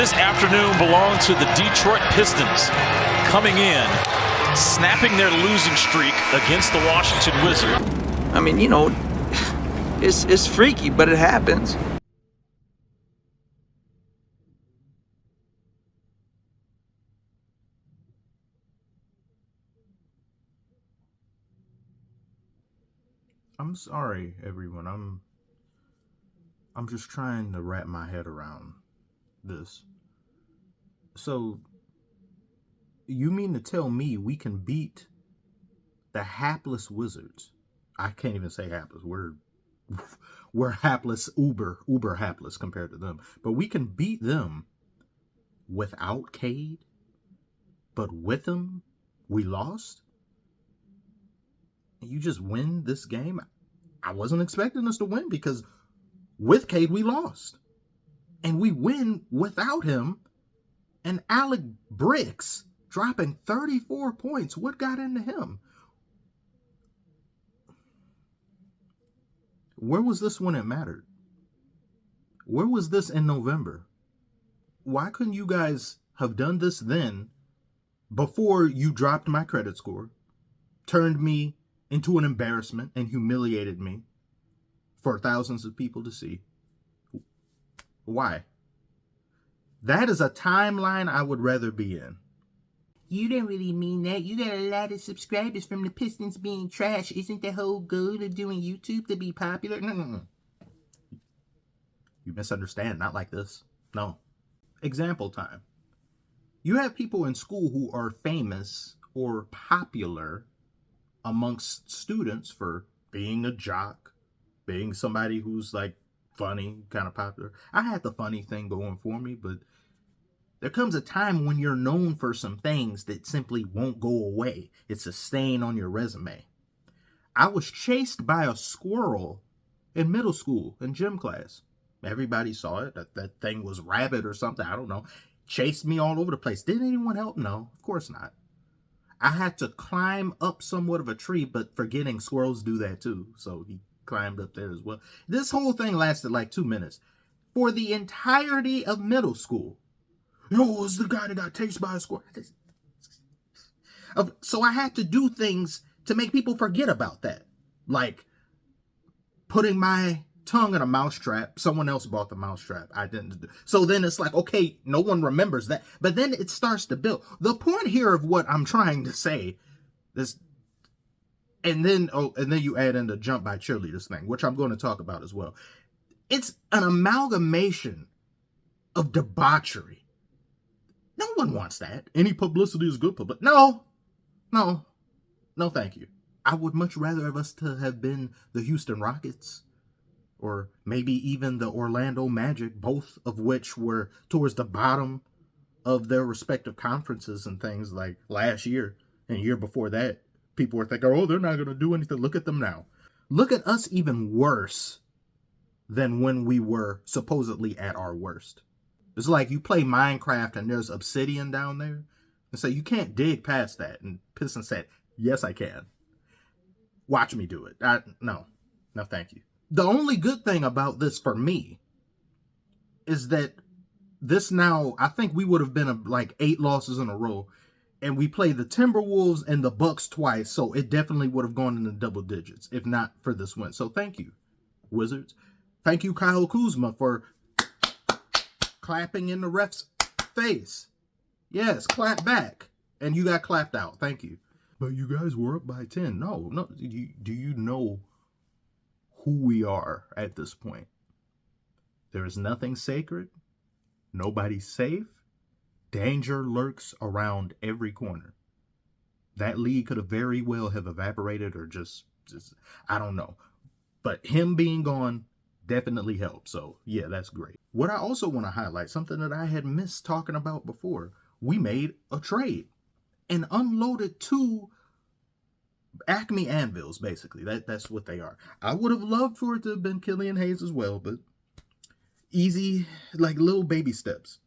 this afternoon belong to the Detroit Pistons, coming in, snapping their losing streak against the Washington Wizards. I mean, it's freaky, but it happens. I'm sorry, everyone. I'm just trying to wrap my head around this. So, you mean to tell me we can beat the hapless Wizards? I can't even say hapless. We're hapless, uber hapless compared to them. But we can beat them without Cade, but with him, we lost? You just win this game? I wasn't expecting us to win because with Cade, we lost. And we win without him. And Alec Bricks dropping 34 points. What got into him? Where was this when it mattered? Where was this in November? Why couldn't you guys have done this then before you dropped my credit score, turned me into an embarrassment and humiliated me for thousands of people to see? Why? That is a timeline I would rather be in. You don't really mean that. You got a lot of subscribers from the Pistons being trash. Isn't the whole goal of doing YouTube to be popular? No. You misunderstand. Not like this. No. Example time. You have people in school who are famous or popular amongst students for being a jock, being somebody who's like funny, kind of popular. I had the funny thing going for me, but there comes a time when you're known for some things that simply won't go away. It's a stain on your resume. I was chased by a squirrel in middle school in gym class. Everybody saw it. That thing was rabid or something. I don't know. Chased me all over the place. Did anyone help? No, of course not. I had to climb up somewhat of a tree, but forgetting squirrels do that too. So he climbed up there as well. This whole thing lasted like 2 minutes. For the entirety of middle school. Yo, it was the guy that got chased by a squirrel. So I had to do things to make people forget about that. Like putting my tongue in a mousetrap. Someone else bought the mousetrap. I didn't. So then it's like, okay, no one remembers that. But then it starts to build. The point here of what I'm trying to say is, and then you add in the jump by cheerleaders thing, which I'm going to talk about as well. It's an amalgamation of debauchery. No one wants that. Any publicity is good publicity. No, thank you. I would much rather have us to have been the Houston Rockets or maybe even the Orlando Magic, both of which were towards the bottom of their respective conferences and things like last year and year before that. People were thinking, oh, they're not going to do anything. Look at them now. Look at us even worse than when we were supposedly at our worst. It's like you play Minecraft and there's obsidian down there. And so you can't dig past that. And Pistons said, yes, I can. Watch me do it. No, thank you. The only good thing about this for me is that this now, I think we would have been like 8 losses in a row. And we played the Timberwolves and the Bucks twice. So it definitely would have gone into double digits if not for this win. So thank you, Wizards. Thank you, Kyle Kuzma, for clapping in the ref's face. Yes, clap back. And you got clapped out. Thank you. But you guys were up by 10. No. Do you know who we are at this point? There is nothing sacred. Nobody's safe. Danger lurks around every corner. That league could have very well have evaporated or just I don't know. But him being gone definitely helped. So yeah, that's great. What I also want to highlight, something that I had missed talking about before, we made a trade and unloaded 2 Acme Anvils, basically. That's what they are. I would have loved for it to have been Killian Hayes as well, but easy, like little baby steps.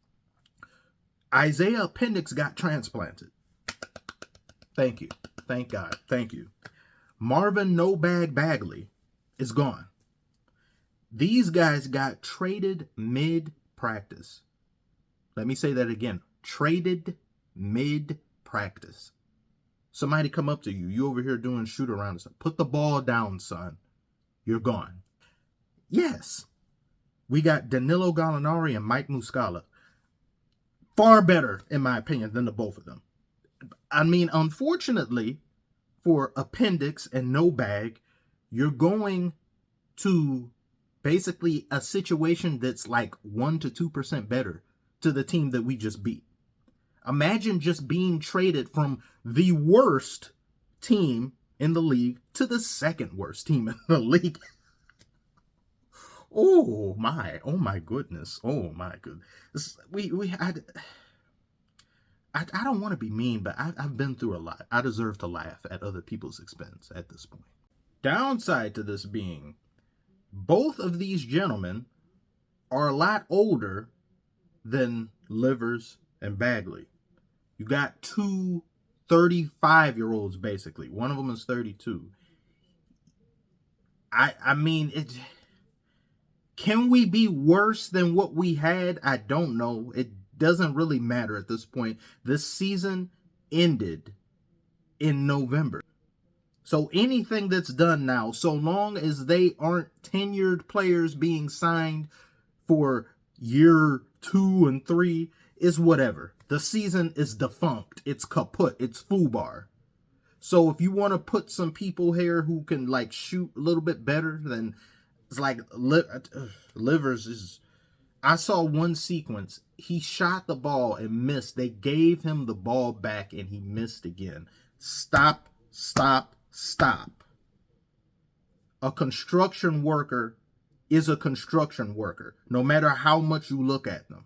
Isaiah Appendix got transplanted. Thank you. Thank God. Thank you. Marvin No Bag Bagley is gone. These guys got traded mid-practice. Let me say that again. Traded mid-practice. Somebody come up to you. You over here doing shoot around and stuff. Put the ball down, son. You're gone. Yes. We got Danilo Gallinari and Mike Muscala. Far better, in my opinion, than the both of them. I mean, unfortunately, for Appendix and No Bag, you're going to basically a situation that's like 1% to 2% better to the team that we just beat. Imagine just being traded from the worst team in the league to the second worst team in the league. Oh my goodness. I don't want to be mean, but I've been through a lot. I deserve to laugh at other people's expense at this point. Downside to this being, both of these gentlemen are a lot older than Livers and Bagley. You got two 35-year-olds, basically. One of them is 32. I mean, can we be worse than what we had? I don't know. It doesn't really matter at this point. This season ended in November. So anything that's done now, so long as they aren't tenured players being signed for year 2 and 3, is whatever. The season is defunct. It's kaput. It's foobar. So if you want to put some people here who can like shoot a little bit better, then it's like Livers is. I saw one sequence. He shot the ball and missed. They gave him the ball back and he missed again. Stop. A construction worker is a construction worker, no matter how much you look at them.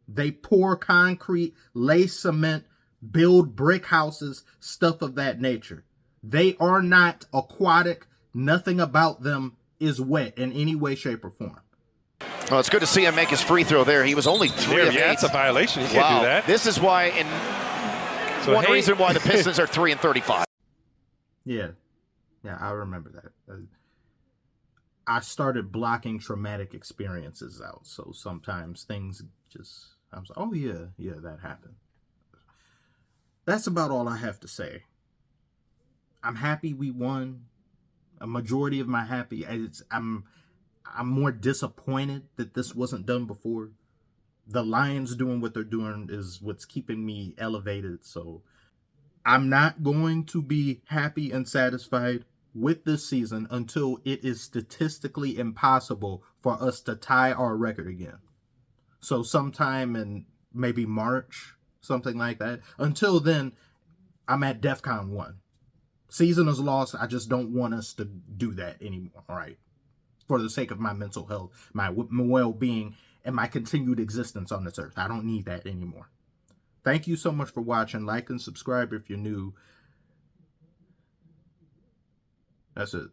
They pour concrete, lay cement, build brick houses, stuff of that nature. They are not aquatic. Nothing about them is wet in any way, shape, or form. Well, it's good to see him make his free throw there. He was only 3 of 8. Yeah, it's a violation. You can't do that. This is why, one reason why the Pistons are 3 and 35. Yeah, I remember that. I started blocking traumatic experiences out, so sometimes things just, I was like, oh yeah, that happened. That's about all I have to say. I'm happy we won. A majority of my happy, I'm more disappointed that this wasn't done before. The Lions doing what they're doing is what's keeping me elevated, so I'm not going to be happy and satisfied with this season until it is statistically impossible for us to tie our record again. So sometime in maybe March, something like that. Until then, I'm at DEFCON 1. Season is lost. I just don't want us to do that anymore, all right? For the sake of my mental health, my well-being, and my continued existence on this earth. I don't need that anymore. Thank you so much for watching. Like and subscribe if you're new. That's it.